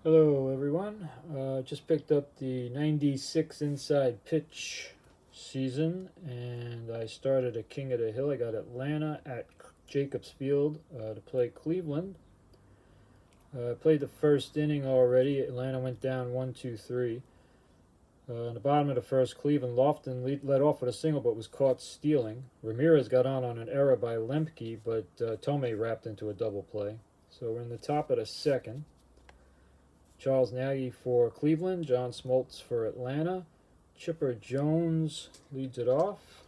Hello everyone. Just picked up the 96 inside pitch season and I started a King of the Hill. I got Atlanta at Jacobs Field to play Cleveland. Played the first inning already. Atlanta went down 1-2-3. In the bottom of the first, Cleveland Lofton led off with a single but was caught stealing. Ramirez got on an error by Lemke, but Tomei wrapped into a double play. So we're in the top of the second. Charles Nagy for Cleveland, John Smoltz for Atlanta. Chipper Jones leads it off.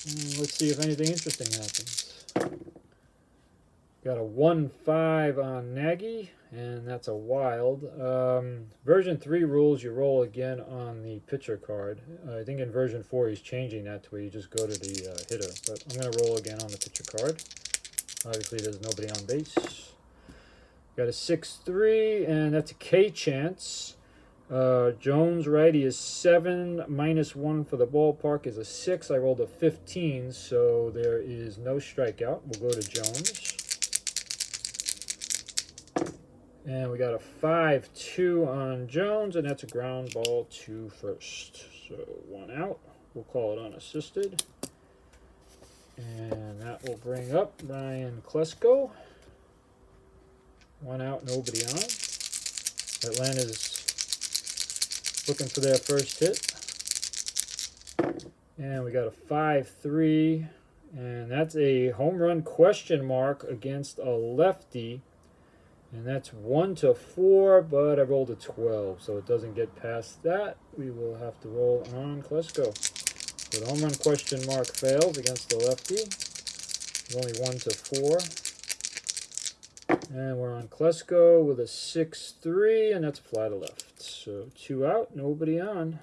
And let's see if anything interesting happens. Got a 1-5 on Nagy, and that's a wild. Version 3 rules, you roll again on the pitcher card. I think in version 4 he's changing that to where you just go to the hitter. But I'm going to roll again on the pitcher card. Obviously there's nobody on base. Got a 6-3, and that's a K chance. Jones righty is 7, -1 for the ballpark is a 6. I rolled a 15, so there is no strikeout. We'll go to Jones. And we got a 5-2 on Jones, and that's a ground ball to first. So 1 out. We'll call it unassisted. And that will bring up Ryan Klesko. 1 out, nobody on. Atlanta's looking for their first hit. And we got a 5-3. And that's a home run question mark against a lefty. And that's 1-4, but I rolled a 12, so it doesn't get past that. We will have to roll on Klesko. So the home run question mark fails against the lefty. It's only 1-4. And we're on Klesko with a 6-3, and that's fly to left. So 2 out, nobody on.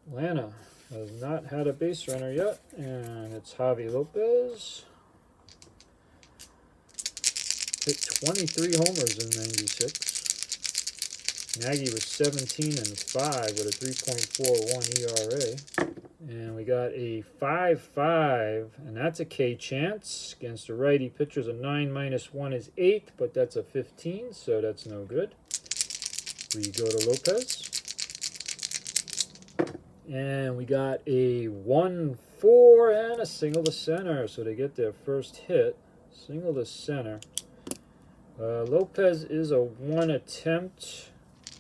Atlanta has not had a base runner yet, and it's Javi Lopez. Hit 23 homers in 96. Nagy was 17-5 with a 3.41 ERA. And we got a 5-5, and that's a K chance. Against a righty pitcher's a 9 -1 is 8, but that's a 15, so that's no good. We go to Lopez. And we got a 1-4 and a single to center, so they get their first hit. Single to center. Lopez is a 1 attempt.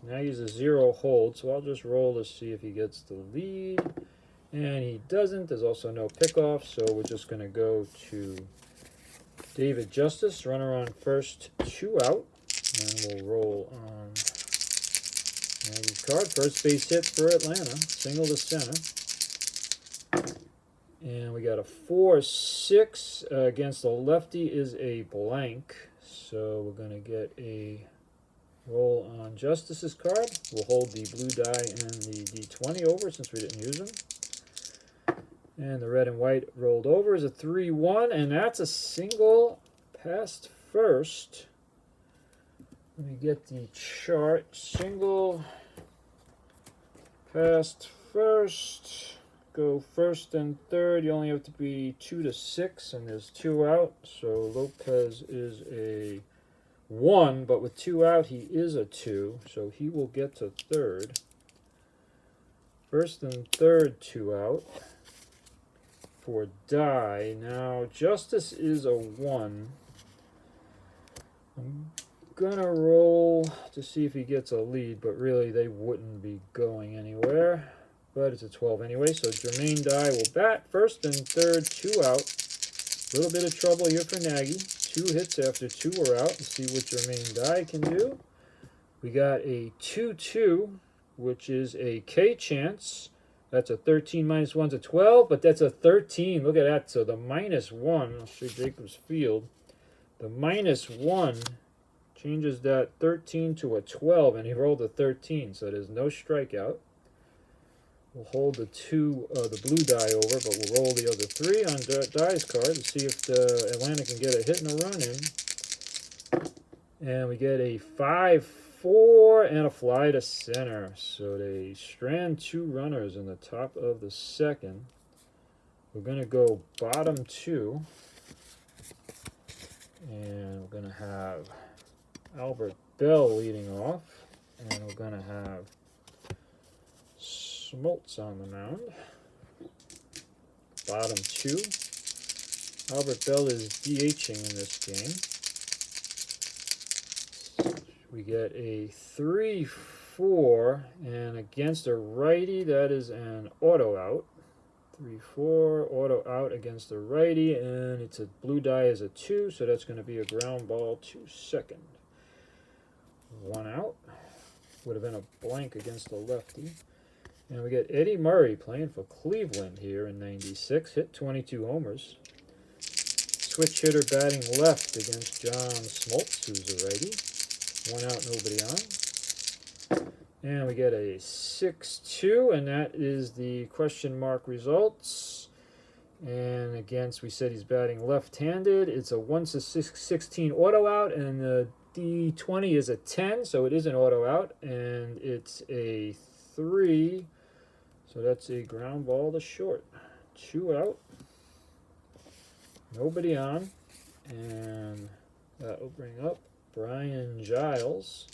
Nagy's a 0 hold, so I'll just roll to see if he gets the lead. And he doesn't. There's also no pickoff, so we're just going to go to David Justice. Runner on first, 2 out. And we'll roll on Nagy's card. First base hit for Atlanta. Single to center. And we got a 4-6 against the lefty is a blank. So we're going to get a roll on Justice's card. We'll hold the blue die and the D20 over since we didn't use them. And the red and white rolled over is a 3-1, and that's a single past first. Let me get the chart. Single past first. Go first and third. You only have to be 2-6, and there's 2 out. So Lopez is a 1, but with 2 out, he is a 2. So he will get to third. First and third, 2 out. For die. Now Justice is a 1. I'm gonna roll to see if he gets a lead, but really they wouldn't be going anywhere. But it's a 12 anyway, so Jermaine Die will bat. First and third, 2 out. A little bit of trouble here for Nagy. 2 hits after 2 were out. Let's see what Jermaine Die can do. We got a 2-2, which is a K chance. That's a 13 -1's a 12, but that's a 13. Look at that. So the -1, I'll show Jacobs Field. The -1 changes that 13 to a 12, and he rolled a 13, so there's no strikeout. We'll hold the blue die over, but we'll roll the other 3 on Die's card to see if the Atlanta can get a hit and a run in. And we get a 5-4 and a fly to center. So they strand 2 runners in the top of the second. We're going to go bottom 2. And we're going to have Albert Bell leading off. And we're going to have Smoltz on the mound. Bottom 2. Albert Bell is DHing in this game. We get a 3-4, and against a righty, that is an auto out. 3-4, auto out against a righty, and it's a blue die as a 2, so that's going to be a ground ball to second. 1 out. Would have been a blank against a lefty. And we get Eddie Murray playing for Cleveland here in '96. Hit 22 homers. Switch hitter batting left against John Smoltz, who's a righty. 1 out, nobody on. And we get a 6-2, and that is the question mark results. And against, we said he's batting left-handed. It's a 1-16 auto out, and the D20 is a 10, so it is an auto out, and it's a 3, so that's a ground ball to short. 2 out, nobody on, and that will bring up Brian Giles.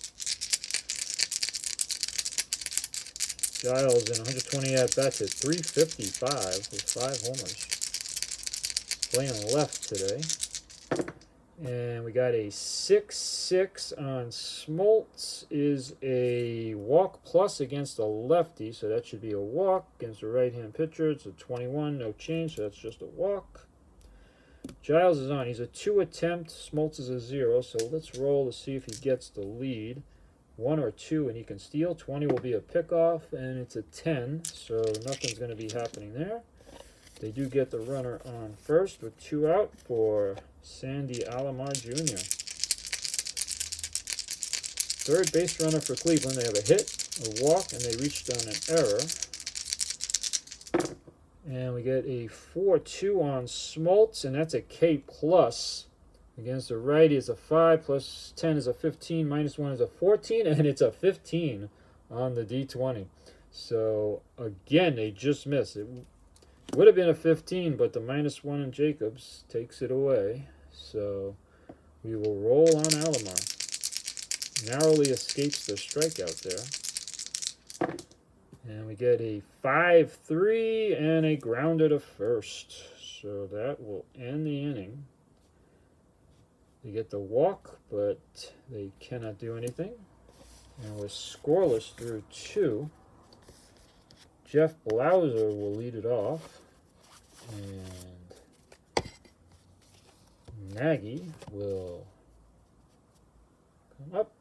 Giles in 120 at-bats at 355 with 5 homers. Playing left today. And we got a 6-6 on Smoltz. Is a walk plus against a lefty, so that should be a walk. Against a right-hand pitcher, it's a 21, no change, so that's just a walk. Giles is on. He's a 2 attempt. Smoltz is a 0, so let's roll to see if he gets the lead. 1 or 2, and he can steal. 20 will be a pickoff, and it's a 10, so nothing's going to be happening there. They do get the runner on first with 2 out for Sandy Alomar Jr. Third base runner for Cleveland. They have a hit, a walk, and they reached on an error. And we get a 4-2 on Smoltz, and that's a K plus. Against the righty is a 5, plus 10 is a 15, minus 1 is a 14, and it's a 15 on the D20. So, again, they just missed. It would have been a 15, but the minus 1 in Jacobs takes it away. So, we will roll on Alomar. Narrowly escapes the strikeout there. And we get a 5-3 and a grounder to first. So, that will end the inning. They get the walk, but they cannot do anything. And we're scoreless through 2. Jeff Blauser will lead it off. And Nagy will come up.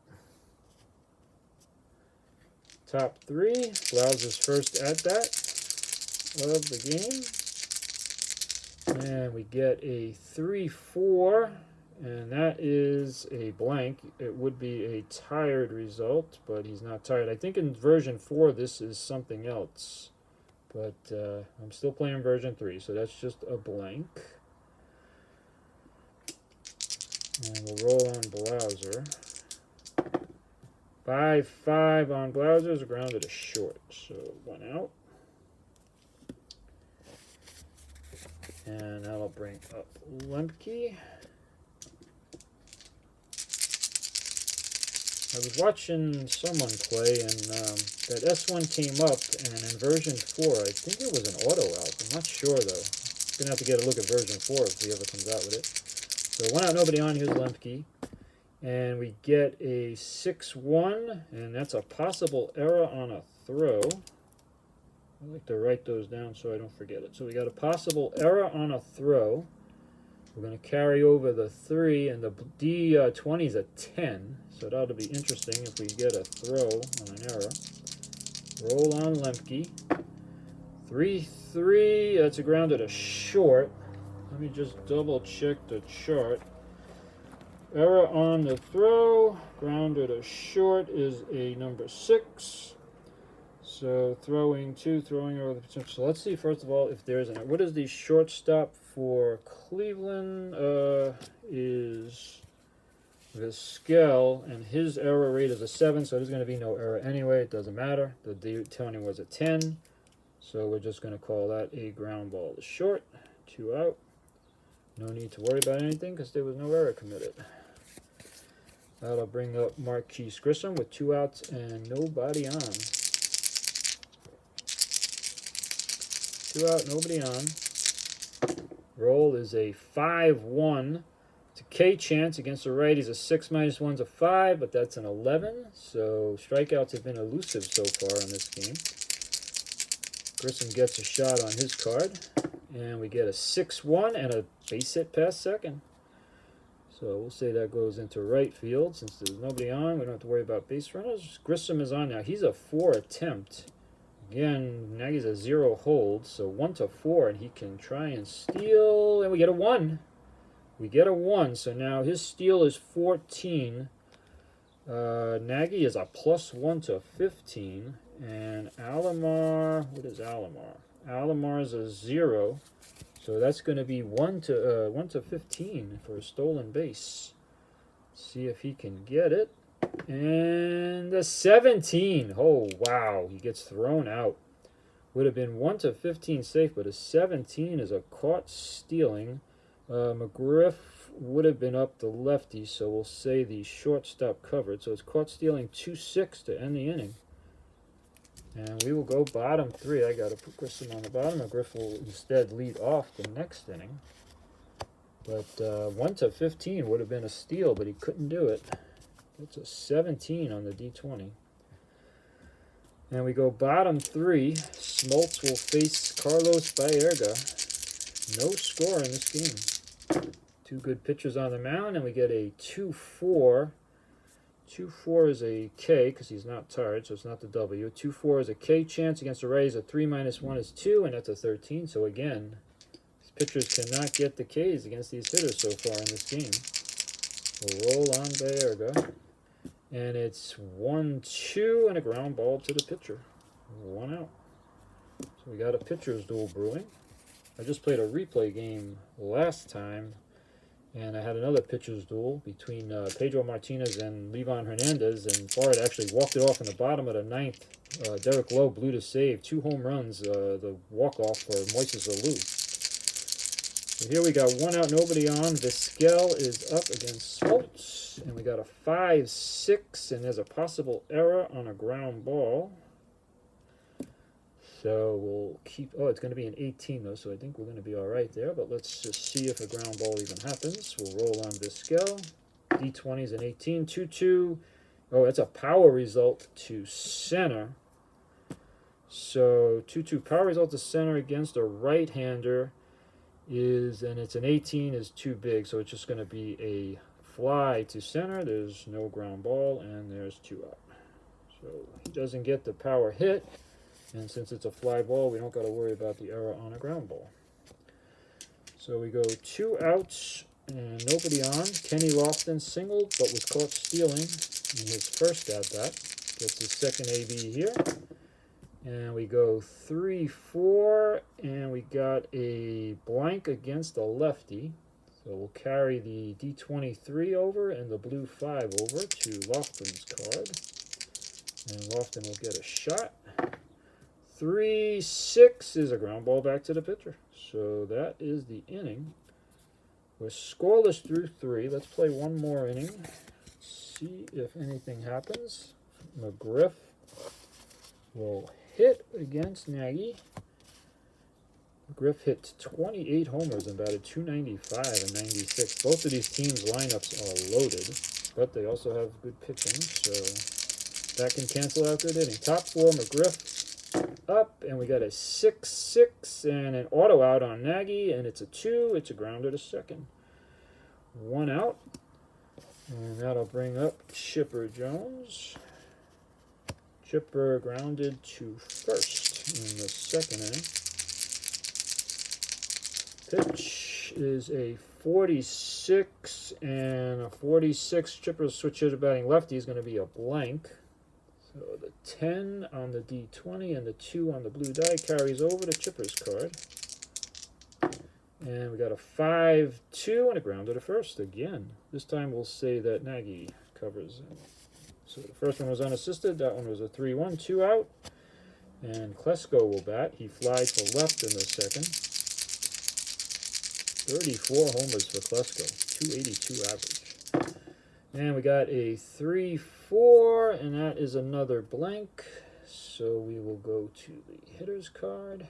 Top 3. Blauser's first at-bat of the game. And we get a 3-4. And that is a blank. It would be a tired result, but he's not tired. I think in version 4 this is something else. But I'm still playing version 3, so that's just a blank. And we'll roll on Blauser. 5-5 on Blauser is grounded to short, so 1 out. And that'll bring up Lemke. I was watching someone play, and that S1 came up, and in version 4, I think it was an auto out. I'm not sure, though. Going to have to get a look at version 4 if he ever comes out with it. So 1 out, nobody on. Here's Lemke. And we get a 6-1, and that's a possible error on a throw. I like to write those down so I don't forget it. So we got a possible error on a throw. We're going to carry over the 3, and the D20 is a 10, so that'll be interesting if we get a throw on an error. Roll on Lemke. 3-3, that's a grounded to short. Let me just double check the chart. Error on the throw, grounded to short is a number 6. So throwing 2, throwing over the potential. So let's see first of all if there's an. What is the shortstop for Cleveland? Is Vizquel, and his error rate is a 7, so there's going to be no error anyway. It doesn't matter. The D20 was a 10, so we're just going to call that a ground ball to short. 2 out. No need to worry about anything because there was no error committed. That'll bring up Marquise Grissom with 2 outs and nobody on. 2 out, nobody on. Roll is a 5-1. It's a K chance against the righties. A 6 minus 1's a 5, but that's an 11. So strikeouts have been elusive so far in this game. Grissom gets a shot on his card. And we get a 6-1 and a base hit past second. So we'll say that goes into right field. Since there's nobody on, we don't have to worry about base runners. Grissom is on now. He's a 4 attempt. Again, Nagy's a 0 hold. So 1-4, and he can try and steal. And we get a 1. We get a 1. So now his steal is 14. Nagy is a +1 to 15. And Alomar, what is Alomar? Alomar is a 0. So that's going to be 1 to 15 for a stolen base. See if he can get it. And a 17. Oh, wow. He gets thrown out. Would have been 1 to 15 safe, but a 17 is a caught stealing. McGriff would have been up the lefty, so we'll say the shortstop covered. So it's caught stealing 2-6 to end the inning. And we will go bottom 3. I got to put Grissom on the bottom. McGriff will instead lead off the next inning. But 1 to 15 would have been a steal, but he couldn't do it. That's a 17 on the D20. And we go bottom 3. Smoltz will face Carlos Baerga. No score in this game. 2 good pitchers on the mound, and we get a 2-4. 2-4 is a K because he's not tired, so it's not the W. 2-4 is a K chance against the Rays. A 3 minus 1 is 2, and that's a 13. So again, these pitchers cannot get the Ks against these hitters so far in this game. We'll roll on Baerga. And it's 1-2 and a ground ball to the pitcher. 1 out. So we got a pitcher's duel brewing. I just played a replay game last time, and I had another pitcher's duel between Pedro Martinez and Livan Hernandez, and Florida actually walked it off in the bottom of the 9th. Derek Lowe blew to save. 2 home runs, the walk-off for Moises Alou. So here we got 1 out, nobody on. Vizquel is up against Smoltz, and we got a 5-6, and there's a possible error on a ground ball. So we'll keep, oh, it's going to be an 18 though, so I think we're going to be all right there. But let's just see if a ground ball even happens. We'll roll on Vizquel. D20 is an 18, 2-2. Oh, that's a power result to center. So 2-2 power result to center against a right-hander is, and it's an 18, is too big. So it's just going to be a fly to center. There's no ground ball, and there's 2 out. So he doesn't get the power hit. And since it's a fly ball, we don't got to worry about the error on a ground ball. So we go 2 outs and nobody on. Kenny Lofton singled, but was caught stealing in his first at-bat. Gets his second AB here. And we go 3-4, and we got a blank against a lefty. So we'll carry the D23 over and the blue 5 over to Lofton's card. And Lofton will get a shot. 3-6 is a ground ball back to the pitcher. So that is the inning. We're scoreless through 3. Let's play one more inning. See if anything happens. McGriff will hit against Nagy. McGriff hit 28 homers and batted .295 and 96. Both of these teams' lineups are loaded, but they also have good pitching, so that can cancel out good hitting. Top 4, McGriff up, and we got a 6-6 and an auto out on Nagy, and it's a 2. It's a grounder to second. 1 out, and that'll bring up Chipper Jones. Chipper grounded to first in the second inning. Pitch is a 46 and a 46. Chipper's switch hitter batting lefty is going to be a blank. So the 10 on the D20 and the 2 on the blue die carries over to Chipper's card. And we got a 5-2 and a grounder to first again. This time we'll say that Nagy covers. So the first one was unassisted. That one was a 3-1, 2 out. And Klesko will bat. He flies to left in the second. 34 homers for Klesko, 282 average. And we got a 3-4, and that is another blank. So we will go to the hitter's card.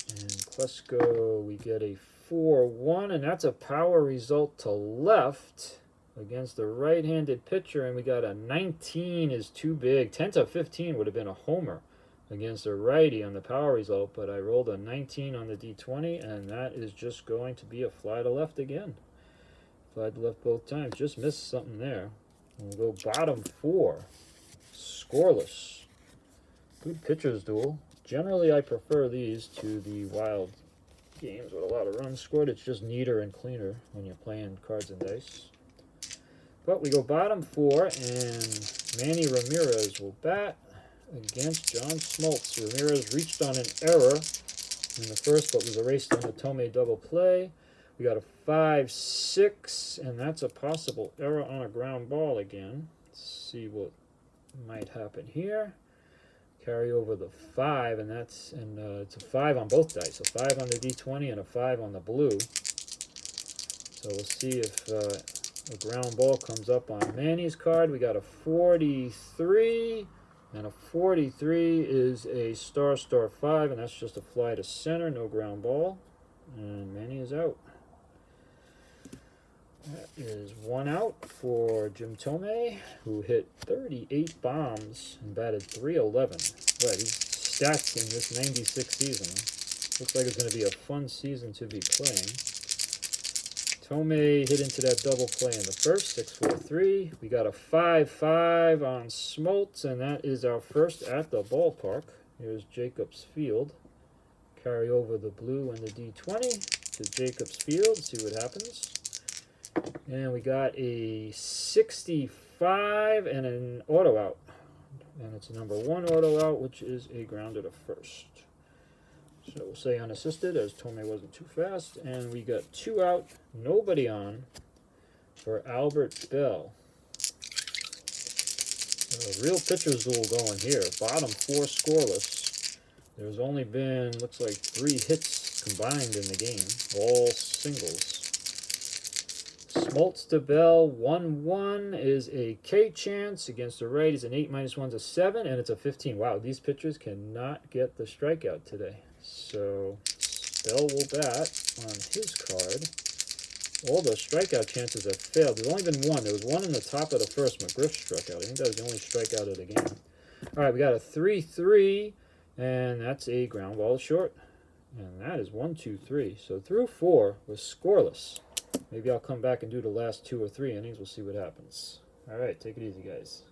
And Klesko, we get a 4-1, and that's a power result to left against the right-handed pitcher, and we got a 19 is too big. 10-15 would have been a homer against a righty on the power result, but I rolled a 19 on the D20, and that is just going to be a fly to left again. Fly to left both times. Just missed something there. We'll go bottom 4. Scoreless. Good pitchers duel. Generally, I prefer these to the wild games with a lot of runs scored. It's just neater and cleaner when you're playing cards and dice. But we go bottom 4, and Manny Ramirez will bat against John Smoltz. Ramirez reached on an error in the first, but was erased on the Tomei double play. We got a 5-6, and that's a possible error on a ground ball again. Let's see what might happen here. Carry over the 5, and it's a 5 on both dice. A 5 on the D20 and a 5 on the blue. So we'll see if a ground ball comes up on Manny's card. We got a 43, and a 43 is a star 5, and that's just a fly to center, no ground ball. And Manny is out. That is 1 out for Jim Tomei, who hit 38 bombs and batted .311. Right, he's stacked in this 96 season. Looks like it's going to be a fun season to be playing. Tomei hit into that double play in the first, 6-4-3. We got a 5-5 on Smoltz, and that is our first at the ballpark. Here's Jacobs Field. Carry over the blue and the D20 to Jacobs Field, see what happens. And we got a 65 and an auto out. And it's a number 1 auto out, which is a grounder to first. So we'll say unassisted, as Tomei wasn't too fast. And we got 2 out, nobody on for Albert Bell. A real pitcher's duel going here. Bottom 4 scoreless. There's only been, looks like 3 hits combined in the game, all singles. Smoltz to Bell, 1-1 is a K chance against the right. Is an 8 minus 1's a 7, and it's a 15. Wow, these pitchers cannot get the strikeout today. So Bell will bat on his card. All the strikeout chances have failed. There's only been 1. There was 1 in the top of the first. McGriff struck out. I think that was the only strikeout of the game. All right, we got a 3-3, and that's a ground ball short. And that is 1, 2, 3. So through 4 was scoreless. Maybe I'll come back and do the last 2 or 3 innings. We'll see what happens. All right, take it easy, guys.